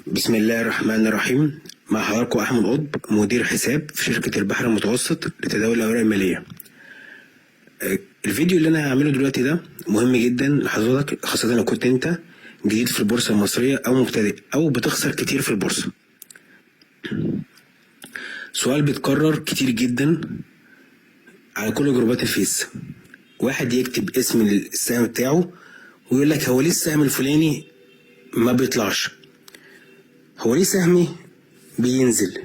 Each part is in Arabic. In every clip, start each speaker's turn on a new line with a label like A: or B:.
A: بسم الله الرحمن الرحيم. مع حضراتكم أحمد قطب، مدير حساب في شركة البحر المتوسط لتداول الأوراق المالية. الفيديو اللي أنا هعمله دلوقتي ده مهم جدا لحضرتك، خاصة لو كنت أنت جديد في البورصة المصرية أو مبتدئ أو بتخسر كتير في البورصة. سؤال بيتكرر كتير جدا على كل جروبات الفيس، واحد يكتب اسم السهم بتاعه ويقول لك هو ليه السهم الفلاني ما بيطلعش؟ هو ليه سهمي بينزل؟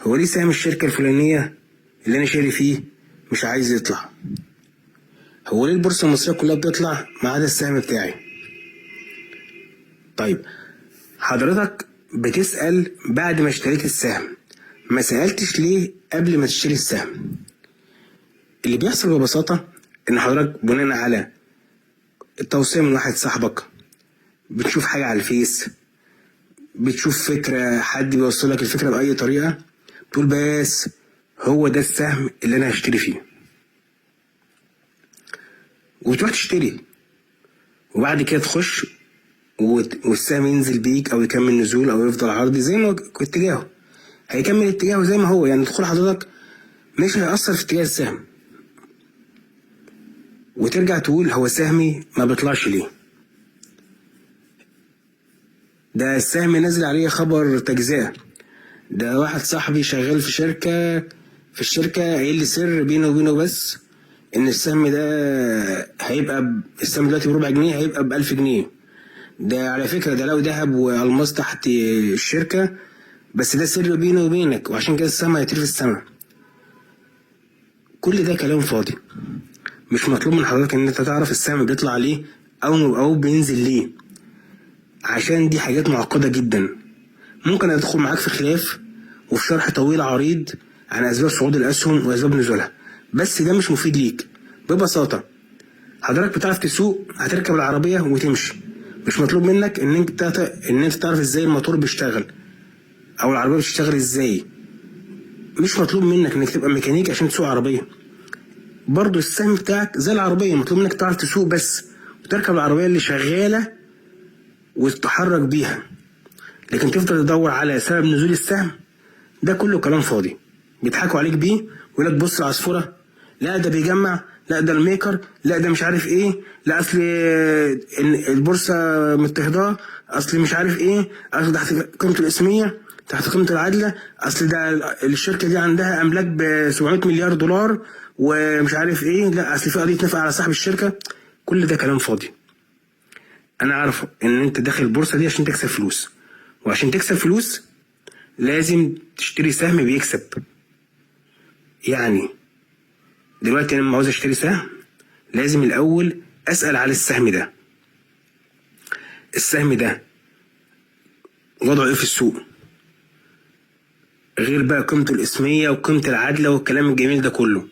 A: هو ليه سهم الشركة الفلانية اللي أنا شاري فيه مش عايز يطلع؟ هو ليه البورصة المصرية كلها بتطلع ما عدا السهم بتاعي؟ طيب حضرتك بتسأل بعد ما اشتريت السهم، ما سألتش ليه قبل ما تشتري السهم؟ اللي بيحصل ببساطة إن حضرتك بناء على التوصية من واحد صاحبك، بتشوف حاجة على الفيس، بتشوف فكرة حد بيوصلك الفكرة بأي طريقة، تقول بس هو ده السهم اللي أنا هشتري فيه، وتروح تشتري، وبعد كده تخش والسهم ينزل بيك أو يكمل نزول أو يفضل عرضي زي ما اتجاهه، هيكمل اتجاهه زي ما هو، يعني دخول حضرتك مش هيأثر في اتجاه السهم، وترجع تقول هو سهمي ما بيطلعش ليه؟ ده السهم نازل عليه خبر تجزئة، ده واحد صاحبي شغال في الشركة قايل لي سر بينه وبينه بس ان السهم ده هيبقى السهم دلوقتي بربع جنيه هيبقى ب1000 جنيه. ده على فكرة ده لو ذهب والماس تحت الشركة، بس ده سر بينه وبينك وعشان كده السهم هيطير في السما. كل ده كلام فاضي. مش مطلوب من حضرتك ان انت تعرف السهم بيطلع ليه او بينزل ليه، عشان دي حاجات معقدة جدا. ممكن ادخل معاك في خلاف وفي شرح طويل عريض عن اسباب صعود الاسهم واسباب نزولها، بس ده مش مفيد ليك. ببساطة حضرتك بتعرف تسوق، هتركب العربية وتمشي، مش مطلوب منك ان انت تعرف ازاي الموتور بيشتغل او العربية بتشتغل ازاي. مش مطلوب منك انك تبقى ميكانيك عشان تسوق عربية. برضو السهم بتاعك زي العربية، مطلوب منك تعرف تسوق بس وتركب العربية اللي شغالة وتتحرك بيها، لكن تفضل تدور على سبب نزول السهم ده كله كلام فاضي بيضحكوا عليك بيه، ويقول لك بص العصفورة، لا ده بيجمع، لا ده الميكر، لا ده مش عارف ايه، لا اصل البورصة مضطهداه، اصل مش عارف ايه، اصل تحت قيمة الاسمية، تحت قيمة العادلة، اصل ده الشركة دي عندها املاك ب$700 مليار ومش عارف ايه، لا اصل في قضية نفقة على صاحب الشركة. كل ده كلام فاضي. انا عارف ان انت داخل البورصة دي عشان تكسب فلوس، وعشان تكسب فلوس لازم تشتري سهم بيكسب. يعني دلوقتي انا لما عاوز اشتري سهم لازم الاول اسأل على السهم ده، السهم ده وضعه ايه في السوق، غير بقى قيمته الاسمية وقيمة العادلة والكلام الجميل ده كله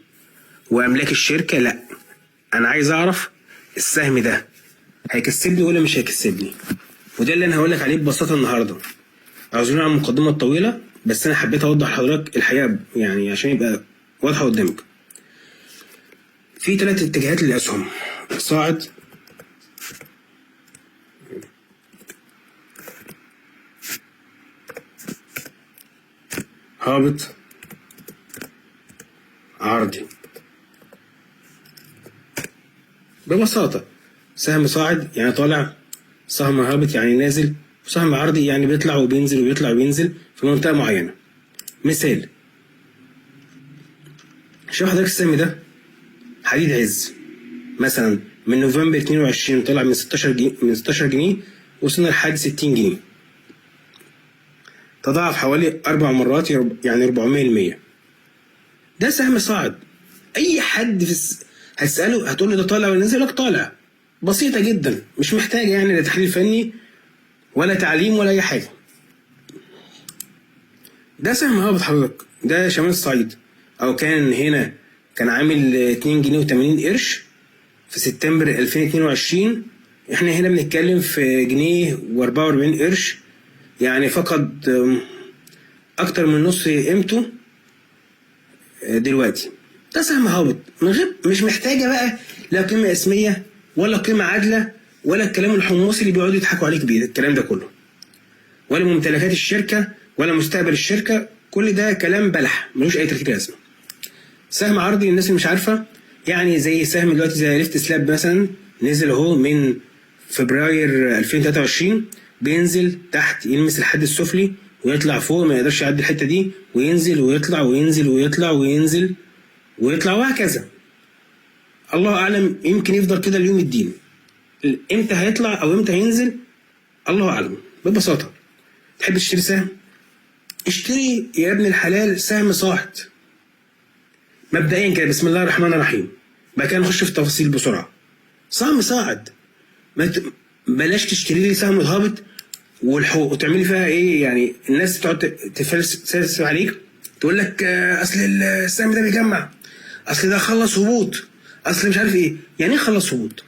A: واملاك الشركة. لا، انا عايز اعرف السهم ده هيكسبني ولا مش هيكسبني، وده اللي انا هقولك عليه ببساطة النهاردة. اعذروني عن المقدمة الطويلة، بس انا حبيت اوضح لحضرتك الحقيقة يعني عشان يبقى واضحة قدامك. في 3 اتجاهات للأسهم: صاعد، هابط، عرضي. ببساطة سهم صاعد يعني طالع، سهم هابط يعني نازل، وسهم عرضي يعني بيطلع وبينزل وبيطلع وبينزل في منطقة معينة. مثال، شوف حضرتك السهم ده حديد عز مثلا من نوفمبر 22 طلع من 16 جنيه وصلنا لحد 60 جنيه، تضاعف حوالي 4 مرات يعني 400%. ده سهم صاعد. اي حد هتسأله هتقول له ده طالع ولا نزل؟ لك طالع. بسيطة جدا، مش محتاجة يعني لا تحليل فني ولا تعليم ولا اي حاجة. ده سهم هابط حضرتك، ده شمال الصعيد، او كان هنا كان عامل 2 جنيه و80 قرش في سبتمبر 2022. احنا هنا بنتكلم في جنيه و44 قرش، يعني فقد اكتر من نص قيمته دلوقتي. ده سهم هابط من غير، مش محتاجة بقى لا قيمة اسمية ولا قيمة عادلة ولا الكلام الحمصي اللي بيقعدوا يضحكوا عليك بيه الكلام ده كله. ولا ممتلكات الشركه ولا مستقبل الشركه، كل ده كلام بلح ملوش اي تركيب لازمه. سهم عرضي الناس اللي مش عارفه يعني زي سهم دلوقتي زي ليفت سلاب مثلا، نزل اهو من فبراير 2023، بينزل تحت يلمس الحد السفلي ويطلع فوق، ما يقدرش يعدي الحته دي، وينزل ويطلع وينزل ويطلع وينزل ويطلع وهكذا. الله اعلم، يمكن يفضل كده اليوم الدين. امتى هيطلع او امتى هينزل الله اعلم. ببساطه، تحب تشتري سهم؟ اشتري يا ابن الحلال سهم صاعد مبدئيا كده، بسم الله الرحمن الرحيم، بعد كده نخش في التفاصيل بسرعه. سهم صاعد، بلاش تشتري لي سهم هابط والحقوق وتعملي فيها ايه يعني. الناس تقعد تفلسف عليك، تقول لك اصل السهم ده بيجمع، اصل ده خلص هبوط، اصل مش عارف ايه. يعني ايه خلص هبوط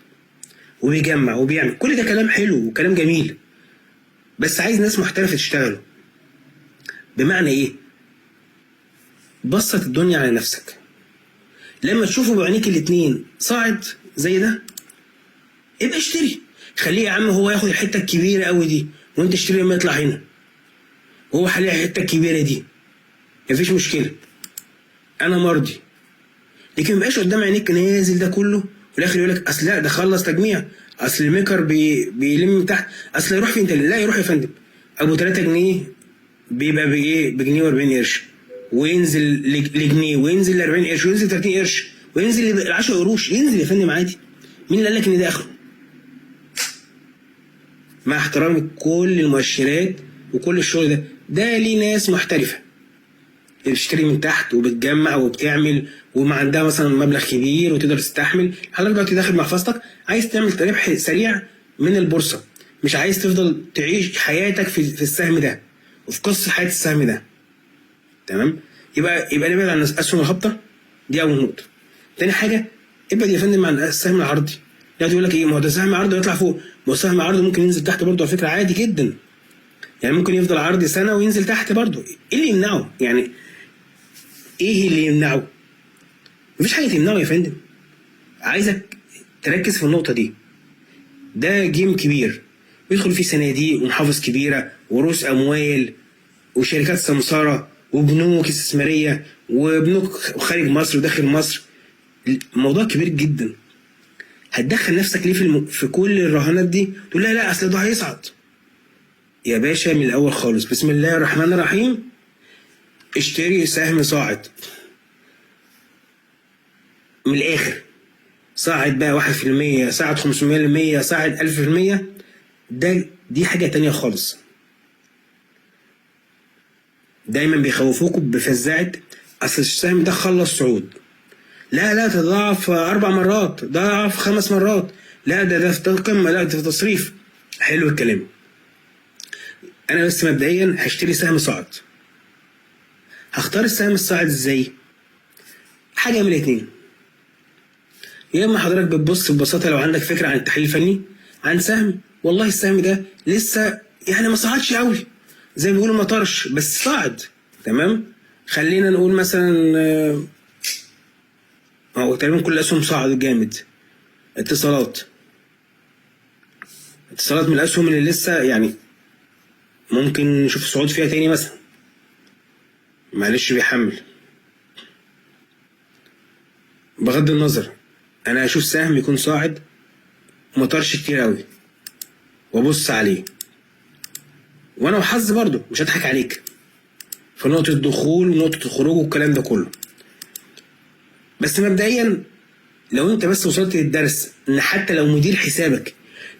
A: وبيجمع وبيعمل؟ كل ده كلام حلو وكلام جميل، بس عايز ناس محترفه تشتغله. بمعنى ايه؟ بسط الدنيا على نفسك. لما تشوفوا بعينيك الاتنين صاعد زي ده، يبقى اشتري. خليه يا عم هو ياخد الحته الكبيره قوي دي وانت اشتري لما يطلع هنا، وهو حلل الحته الكبيره دي، مفيش مشكله، انا مرضي. لكن مبقاش قدام عينيك نازل ده كله وفي الاخر يقول لك اصل لا ده خلص تجميع، اصل الميكر بيلم من تحت، اصل يروح فين؟ لا يروح يا فندم، ابو 3 جنيه بيبقى بايه؟ بجنيه و40 قرش، وينزل لجنيه، وينزل ل 40 قرش، وينزل 30 قرش، وينزل ل 10 قروش. ينزل يا فندم عادي. مين اللي قال لك ان ده اخره؟ مع احترامي كل المؤشرات وكل الشغل ده ليه ناس محترفه بتشتري من تحت وبتجمع وبتعمل وما عندها مثلا مبلغ كبير وتقدر تستحمل. حضرتك دلوقتي داخل محفظتك عايز تعمل ربح سريع من البورصه، مش عايز تفضل تعيش حياتك في السهم ده وفي قصه حياه السهم ده، تمام؟ يبقى نبعد عن اسهم الهابطه. دي اول نقطه. تاني حاجه، ابعد يا فندم عن السهم العرضي. يعني يقول لك ايه؟ ما هو ده سهم عرضي ويطلع فوق، ما هو سهم عرضي ممكن ينزل تحت برضه على فكره، عادي جدا. يعني ممكن يفضل عرضي سنه وينزل تحت برضه. ايه اللي يمنعه؟ يعني ايه اللي يمنعه؟ مفيش حاجه تمنعه يا فندم. عايزك تركز في النقطه دي. ده جيم كبير بيدخل فيه صناديق ومحافظ كبيره ورؤوس اموال وشركات سمساره وبنوك استثماريه وبنوك خارج مصر وداخل مصر. الموضوع كبير جدا. هتدخل نفسك ليه في كل الرهانات دي؟ تقول لا اصل ده هيصعد. يا باشا من الاول خالص، بسم الله الرحمن الرحيم، اشتري سهم صاعد من الاخر. صاعد بقى 1%، صاعد 500%، صاعد 1000%، دي حاجه تانية خالص. دايما بيخوفوكوا بفزاعه اصل السهم ده خلص صعود، لا تضاعف 4 مرات، ضاعف 5 مرات، لا ده في قمه، لا ده في تصريف. حلو الكلام. انا بس مبدئيا هشتري سهم صاعد. هختار السهم الصاعد ازاي؟ حاجه من الاثنين. يا اما حضرتك بتبص ببساطه لو عندك فكره عن التحليل الفني عن سهم، والله السهم ده لسه يعني ما صعدش قوي زي ما بيقولوا ما طرش، بس صعد، تمام؟ خلينا نقول مثلا هو تقريبا كل الاسهم صعد جامد. اتصالات من الاسهم اللي لسه يعني ممكن نشوف صعود فيها تاني مثلا، معلش بيحمل. بغض النظر، انا هشوف سهم يكون صاعد ومطرش كتير قوي وابص عليه، وانا وحظ برضو مش هضحك عليك في نقطة الدخول ونقطة الخروج والكلام ده كله. بس مبدئيا لو انت بس وصلت للدرس ان حتى لو مدير حسابك،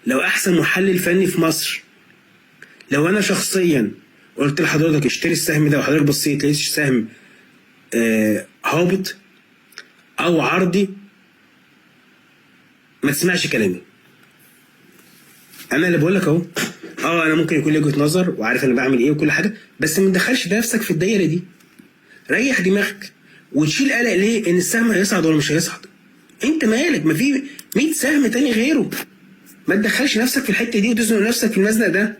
A: لو احسن محلل فني في مصر، لو انا شخصيا قلت لحضرتك اشتري السهم ده وحضرتك بصيت لقيت سهم هابط او عرضي، ما تسمعش كلامي. انا اللي بقول لك اهو. انا ممكن يكون لي وجهة نظر وعارف انا بعمل ايه وكل حاجه، بس ما تدخلش نفسك في الدايره دي. ريح دماغك وتشيل قلق ليه ان السهم هيصعد ولا مش هيصعد. انت مالك؟ ما في 100 سهم تاني غيره. ما تدخلش نفسك في الحته دي وتزنق نفسك في المزنق ده.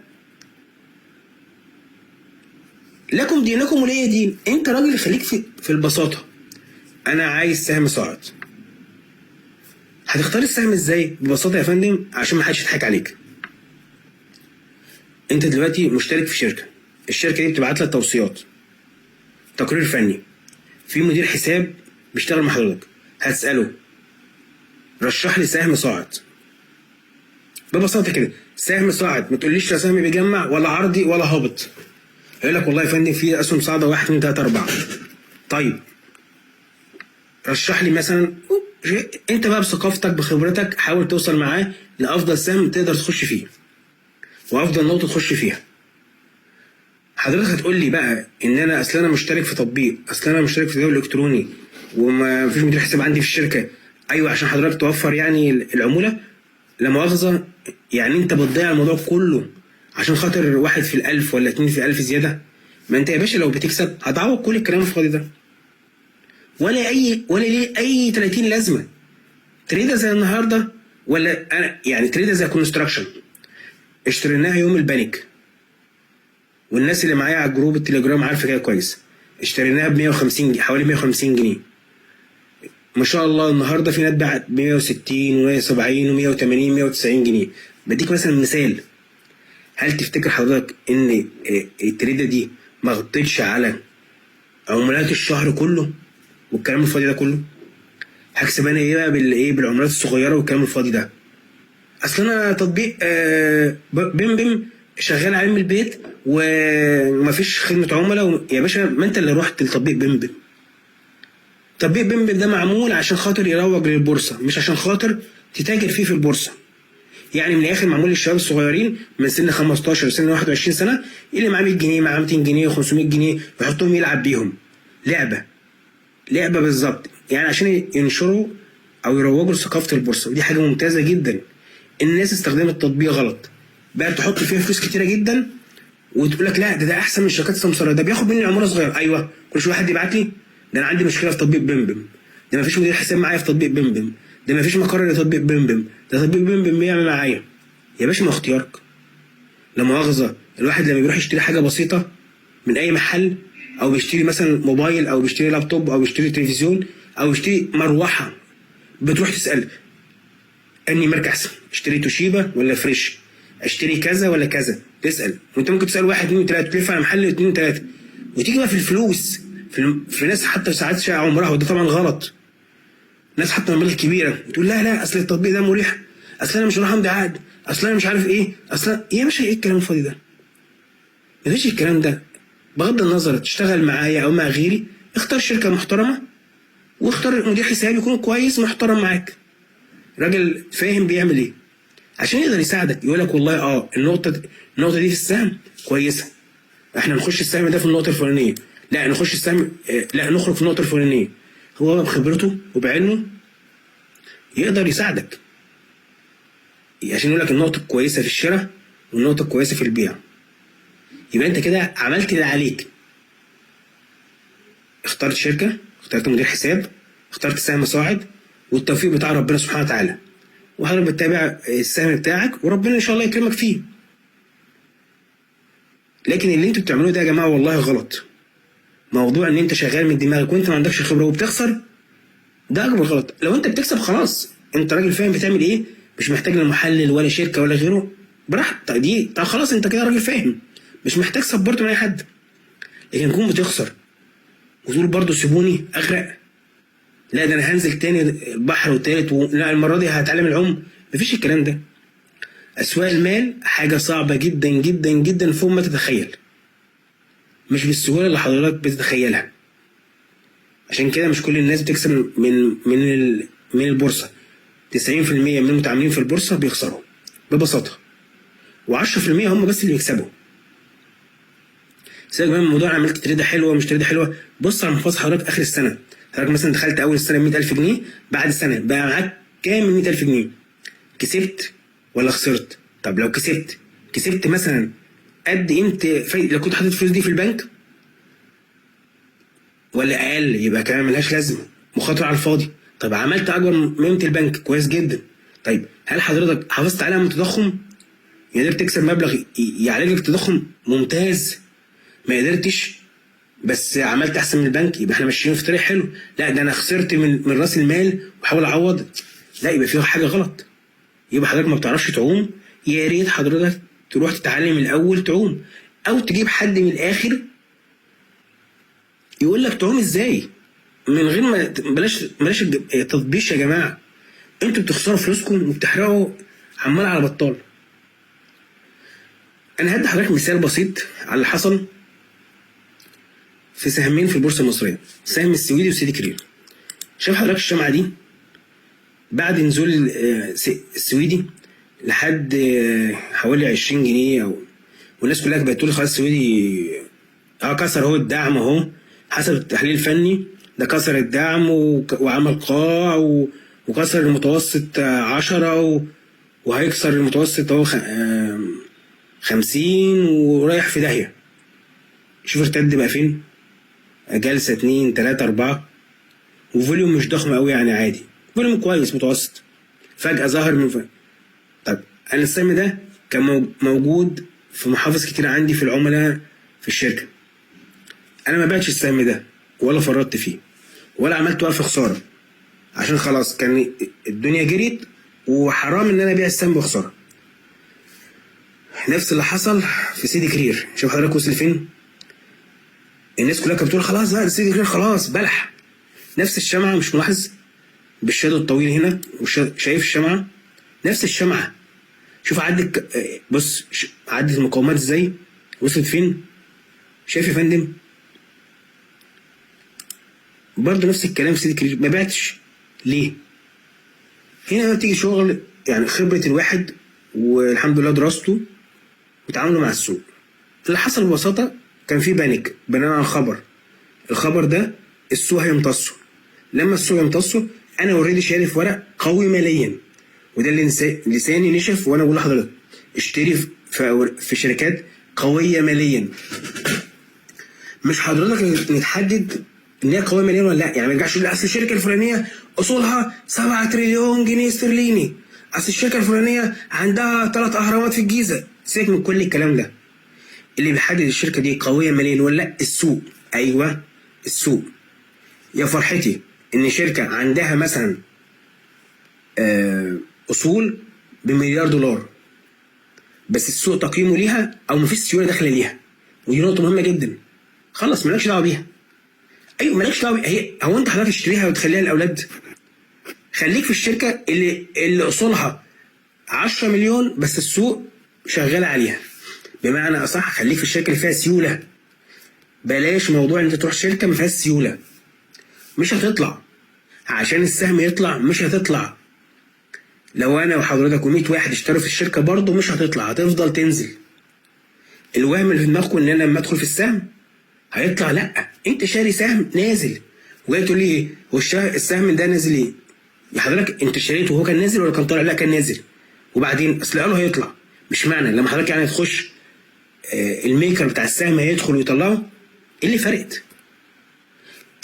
A: لكم دينكم ولي دين. انت راجل خليك في البساطه. انا عايز سهم صاعد. هتختار السهم ازاي؟ ببساطه يا فندم عشان ما حدش يضحك عليك. انت دلوقتي مشترك في شركه، الشركه دي بتبعت لك توصيات، تقرير فني، في مدير حساب بيشتغل مع حضرتك، هتساله رشح لي سهم صاعد. ببساطه كده، سهم صاعد، ما تقوليش لا سهم بيجمع ولا عرضي ولا هابط. يقول لك والله يا فندم في اسهم صاعده 1 2 3 4. طيب رشح لي مثلا، انت بقى بثقافتك بخبرتك حاول توصل معاه لافضل سهم تقدر تخش فيه وافضل نقطه تخش فيها. حضرتك هتقول لي بقى ان انا اصل انا مشترك في تطبيق، اصل انا مشترك في تداول الكتروني وما فيش مدير حساب عندي في الشركه. ايوه عشان حضرتك توفر يعني العموله. لا مؤاخذه، يعني انت بتضيع الموضوع كله عشان خاطر 1 في ال1000 ولا 2 في ال1000 زياده. ما انت يا باشا لو بتكسب هتعوض كل الكلام الفاضي ده، ولا ليه اي 30 لازمه. تريده زي النهارده، ولا انا يعني تريده زي كونستراكشن اشتريناها يوم البنك، والناس اللي معايا على الجروب التليجرام عارفه كده كويس، اشتريناها ب 150 حوالي 150 جنيه. ما شاء الله النهارده في ناس باعت ب 160 و170 و180 190 جنيه. بديك مثلا مثال. هل تفتكر حضرتك ان التريده دي ما غطتش على عمولات الشهر كله والكلام الفاضي ده كله؟ هكسب انا ايه بقى بالعملات الصغيره والكلام الفاضي ده؟ اصل انا تطبيق بيم بيم شغال عليه من البيت ومفيش خدمه عملاء يا باشا ما انت اللي رحت لتطبيق بيم بيم. تطبيق بيم بيم ده معمول عشان خاطر يروج للبورصه، مش عشان خاطر تتاجر فيه في البورصه. يعني من الاخر معمول للشباب الصغيرين من سن 15 لسن 21 سنه، اللي معاه 100 جنيه معاه 200 جنيه و500 جنيه يحطهم يلعب بيهم لعبه بالظبط، يعني عشان ينشروا او يروجوا لثقافه البورصه. ودي حاجه ممتازه جدا. الناس استخدمت التطبيق غلط، بقت تحط فيها فلوس كتيره جدا وتقول لك لا ده احسن من الشركات السمساره، ده بياخد مني عموله صغيره. ايوه كل شويه حد يبعت لي ده انا عندي مشكله في تطبيق بيم بيم، ده مفيش مدير حساب معايا في تطبيق بيم بيم، ده مفيش مقر لتطبيق بيم بيم، ده تطبيق بيم بيم بيعمل معايا. يا باشا ما اختيارك. لا مؤاخذه، الواحد لما بيروح يشتري حاجه بسيطه من اي محل، او بيشتري مثلا موبايل او بيشتري لابتوب او بيشتري تلفزيون او بيشتري مروحه، بتروح تسال اني ماركه احسن، اشتري توشيبا ولا فريش، اشتري كذا ولا كذا، تسال. وانت ممكن تسال 1 2 3 تلف على محل 2 3 وتيجي بقى في الفلوس. في ناس حتى ساعات شاع عمرها، وده طبعا غلط. ناس حتى مبالغ كبيره وتقول لا اصل التطبيق ده مريح، اصل انا مش هروح امضي عقد، اصل انا مش عارف ايه، اصل يا باشا ايه الكلام الفاضي ده؟ مفيش الكلام ده. بغض النظر تشتغل معايا او مع غيري، اختار شركه محترمه واختار مدير حساب يكون كويس محترم معاك، راجل فاهم بيعمل ايه، عشان يقدر يساعدك. يقول لك والله النقطه دي في السهم كويسه، احنا نخش السهم ده في النقطه الفلانيه، لا نخش السهم لا نخرج في النقطه الفلانيه. هو بخبرته وبعلمه يقدر يساعدك، عشان يقول لك النقطه الكويسه في الشراء والنقطه الكويسه في البيع. يبقى انت كده عملت اللي عليك. اخترت شركه، اخترت مدير حساب، اخترت سهم صاعد، والتوفيق بتاع ربنا سبحانه وتعالى، وحضرتك بتتابع السهم بتاعك وربنا ان شاء الله يكرمك فيه. لكن اللي انتوا بتعملوه ده يا جماعه والله غلط. موضوع ان انت شغال من دماغك وانت ما عندكش خبره وبتخسر، ده اكبر غلط. لو انت بتكسب خلاص، انت راجل فاهم بتعمل ايه، مش محتاج لا محلل ولا شركه ولا غيره، براحتك. طب خلاص انت كده راجل فاهم، مش محتاج سبورت من اي حد. لكن تكون بتخسر وتقول برضه سيبوني اغرق، لا ده انا هنزل تاني البحر والتالت لا المره دي هتعلم العوم، مفيش الكلام ده. اسواق المال حاجه صعبه جدا جدا جدا فوق ما تتخيل، مش بالسهوله اللي حضرتك بتتخيلها. عشان كده مش كل الناس بتكسب من البورصه. 90% من المتعاملين في البورصه بيخسروا ببساطه، و10% هم بس اللي بيكسبوا. سيبك من موضوع عملت تريده حلوه مش تريده حلوه. بص على محفظه حضرتك اخر السنه، حضرتك مثلا دخلت اول السنه ب 100,000 جنيه، بعد السنه بقى معاك كام من 100,000 جنيه؟ كسبت ولا خسرت؟ طب لو كسبت مثلا قد قيمه لو كنت حاطط الفلوس دي في البنك، ولا اقل؟ يبقى كمان ملهاش لازمه، مخاطره على الفاضي. طب عملت اكبر من قيمه البنك، كويس جدا. طيب هل حضرتك حافظت عليها من التضخم؟ قدرت تكسب مبلغ يعالج التضخم؟ ممتاز. ما قدرتش بس عملت احسن من البنك، يبقى احنا ماشيين في طريق حلو. لا ده انا خسرت من راس المال وحاول اعوض، لا يبقى فيها حاجه غلط. يبقى حضرتك ما بتعرفش تعوم. يا ريت حضرتك تروح تتعلم الاول تعوم، او تجيب حد من الاخر يقول لك تعوم ازاي من غير ما بلاش تطبيش يا جماعه. انتوا بتخسروا فلوسكم وبتحرقوا عمال على بطال. انا هدي حضرتك مثال بسيط على اللي حصل في سهمين في البورصه المصريه، سهم السويدي وسيدي كرير. شايف حضرتك الشمعه دي بعد نزول السويدي لحد حوالي 20 جنيه والناس كلها بقت تقول خلاص السويدي كسر هو الدعم اهو، حسب التحليل الفني ده كسر الدعم وعمل قاع وكسر المتوسط 10 وهيكسر المتوسط اهو 50 ورايح في داهيه. شوف ارتد بقى فين، جلسه 2 3 4 وفوليوم مش ضخم قوي يعني عادي، فوليوم كويس متوسط، فجاه ظهر من طب انا السهم ده كان موجود في محافظ كتير عندي في العملاء في الشركه. انا ما بعتش السهم ده ولا فرطت فيه ولا عملت وقف خساره، عشان خلاص كان الدنيا جريت وحرام ان انا ابيع السهم بخساره. نفس اللي حصل في سيدي كرير. شوف حضرتك وصل فين، الناس كلها كانت بتقول خلاص بقى سيدي كرير خلاص بلح. نفس الشمعه، مش ملاحظ بالشادو الطويل هنا شايف الشمعه؟ نفس الشمعه. شوف عدت، بص عدت المقاومات ازاي، وصلت فين؟ شايف يا فندم؟ برضه نفس الكلام في سيدي كرير. ما بعتش ليه؟ هنا بتيجي شغل يعني خبرة الواحد والحمد لله دراسته وتعامله مع السوق. اللي حصل ببساطة كان في بانيك بناء على الخبر ده السوق هيمتصه. لما السوق يمتصه انا اوريدي شارف ورق قوي ماليا، وده اللي لساني نشف وانا بقول لحضرتك اشتري في شركات قوية ماليا. مش حضرتك نتحدد ان هي قويه ماليا ولا لا، يعني ما يرجعش يقول اصل الشركه الفلانيه اصولها 7 تريليون جنيه استرليني، اصل الشركه الفلانيه عندها 3 اهرامات في الجيزه. سيبك من كل الكلام ده. اللي بيحدد الشركه دي قويه ماليا ولا لا السوق. ايوه السوق. يا فرحتي ان شركه عندها مثلا اصول بمليار دولار بس السوق تقييمه ليها او مفيش سيوله داخله ليها، ودي نقطه مهمه جدا. خلاص مالكش دعوه بيها. ايوه مالكش دعوه. هو انت حضرتك تشتريها وتخليها للاولاد؟ خليك في الشركه اللي اصولها 10 مليون بس السوق شغال عليها. بمعنى اصح خليك في الشركه اللي فيها سيوله. بلاش موضوع ان انت تروح شركه ما فيهاش سيوله، مش هتطلع. عشان السهم يطلع مش هتطلع. لو انا وحضرتك و100 واحد اشتروا في الشركه برضه مش هتطلع، هتفضل تنزل. الوهم اللي في دماغكم ان انا لما ادخل في السهم هيطلع، لا. انت شاري سهم نازل وجاي تقول لي ايه هو السهم ده نازل ايه؟ يا حضرتك انت اشتريته وهو كان نازل ولا كان طالع؟ لا كان نازل. وبعدين اصل قالوا هيطلع، مش معنى لما حضرتك يعني تخش الميكر بتاع السهم هيدخل ويطلعه. ايه اللي فرقت؟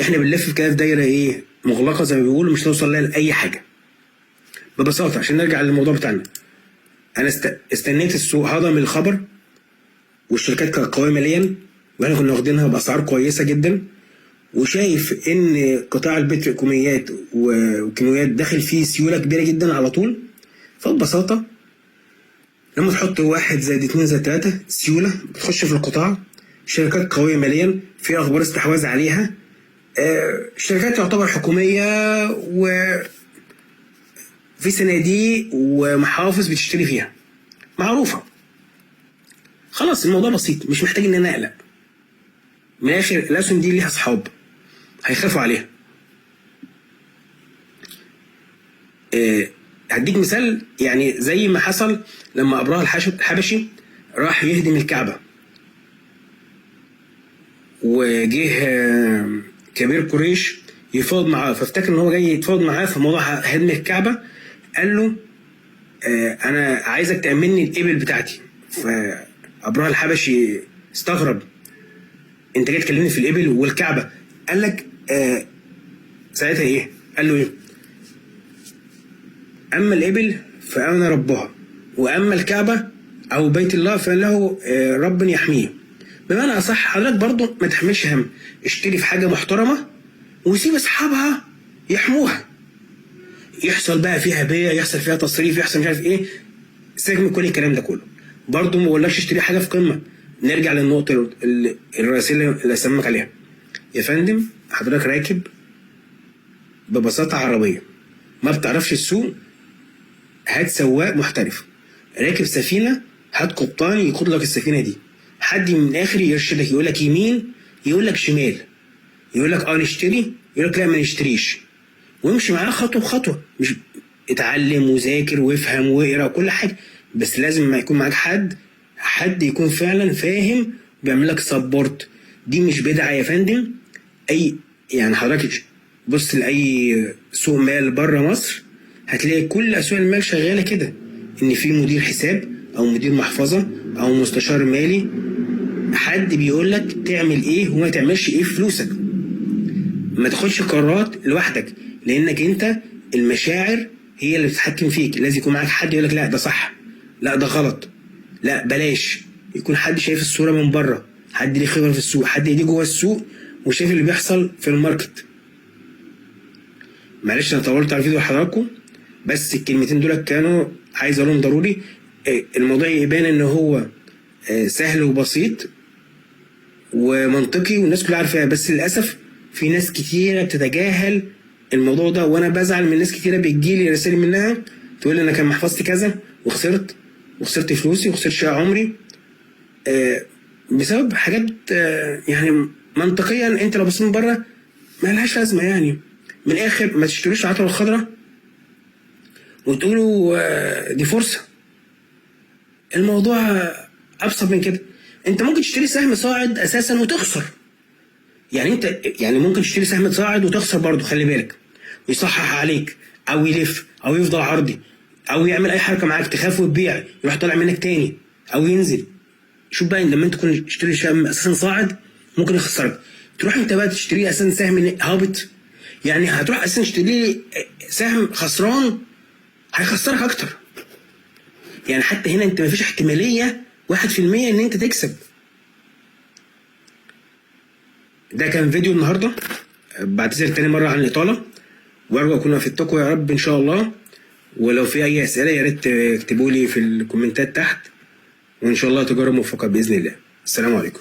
A: احنا بنلف كده في دايره ايه مغلقه زي ما بيقولوا، مش هنوصل لها لاي حاجه. ببساطه عشان نرجع للموضوع بتاعنا، انا استنيت السوق هضم الخبر والشركات كانت قويه ماليا واحنا كنا واخدينها باسعار كويسه جدا، وشايف ان قطاع البتروكيماويات والكيماويات داخل فيه سيوله كبيره جدا على طول. فببساطه لما تحط 1 زائد 2 زائد 3 سيوله بتخش في القطاع، شركات قويه ماليا في اخبار استحواذ عليها، شركات تعتبر حكوميه وفي صناديق ومحافظ بتشتري فيها معروفه. خلاص الموضوع بسيط، مش محتاج ان انا اقلق. من الاخر الاسهم دي ليها اصحاب هيخافوا عليها. هديك مثال يعني زي ما حصل لما ابرهة الحبشي راح يهدم الكعبه، وجه كبير قريش يفاوض معاه، فافتكر ان هو جاي يتفاوض معاه في موضوع هدم الكعبه. قال له انا عايزك تامني الابل بتاعتي. فابرهة الحبشي استغرب، انت جاي تكلمني في الابل والكعبه؟ قال لك ساعتها ايه؟ قال له ايه؟ اما الابل فانا ربها، واما الكعبه او بيت الله فله رب يحميه. بمعنى اصح حضرتك برضو ما تحملش هم، اشتري في حاجه محترمه وسيب اصحابها يحموها. يحصل بقى فيها بيع، يحصل فيها تصريف، يحصل مش عارف ايه، سيبك من كل الكلام ده كله. برضو ما بقولكش اشتري حاجه في قمه. نرجع للنقطه الرئيسيه اللي اسمك عليها يا فندم. حضرتك راكب ببساطه عربيه ما بتعرفش السوق، هات سواق محترف. راكب سفينه، هات قبطان يقود لك السفينه دي. حد من الاخر يرشدك، يقول لك يمين، يقول لك شمال، يقول لك نشتري، يقول لك لا ما نشتريش، وامشي معاه خطوه بخطوه. مش اتعلم وذاكر وافهم واقرا وكل حاجه، بس لازم ما يكون معاك حد يكون فعلا فاهم بيعمل لك سبورت. دي مش بدعه يا فندم. يعني حضرتك بص لاي سوق مال بره مصر، هتلاقي كل اسواق المال شغاله كده، ان في مدير حساب او مدير محفظه او مستشار مالي، حد بيقول لك تعمل ايه وما تعملش ايه في فلوسك. ما تاخدش قرارات لوحدك، لانك انت المشاعر هي اللي بتتحكم فيك. لازم يكون معاك حد يقول لك لا ده صح، لا ده غلط، لا بلاش. يكون حد شايف الصوره من بره، حد ليه خبره في السوق، حد ليه جوه السوق وشايف اللي بيحصل في الماركت. معلش انا طولت على الفيديو لحضراتكم، بس الكلمتين دول كانوا عايز اقولهم ضروري. الموضوع يبان ان هو سهل وبسيط ومنطقي والناس كلها عارفاه، بس للاسف في ناس كتيره بتتجاهل الموضوع ده. وانا بزعل من ناس كتيره بتجيلي رسائل منها تقول لي انا كان محفظتي كذا وخسرت فلوسي وخسرت شقه عمري بسبب حاجات يعني منطقيا انت لو بصيت من بره ما لهاش لازمه. يعني من الاخر ما تشتروش العطر الخضراء وتقولوا دي فرصه. الموضوع ابسط من كده. انت ممكن تشتري سهم صاعد اساسا وتخسر. يعني انت ممكن تشتري سهم صاعد وتخسر برضه، خلي بالك، ويصحح عليك او يلف او يفضل عرضي او يعمل اي حركه معاك تخاف وتبيع يروح طالع منك تاني او ينزل. شوف بقى لما انت تكون تشتري سهم اساسا صاعد ممكن يخسرك، تروح انت بقى تشتري اساسا سهم هابط. يعني هتروح اساسا تشتري سهم خسران هيخسرك اكتر. يعني حتى هنا انت مفيش احتماليه 1% ان انت تكسب. ده كان فيديو النهارده، بعتذر تاني مره عن الاطاله وارجو اكون افدتكم يا رب ان شاء الله. ولو في اي اسئله يا ريت تكتبوا لي في الكومنتات تحت، وان شاء الله تجارب موفقه باذن الله. السلام عليكم.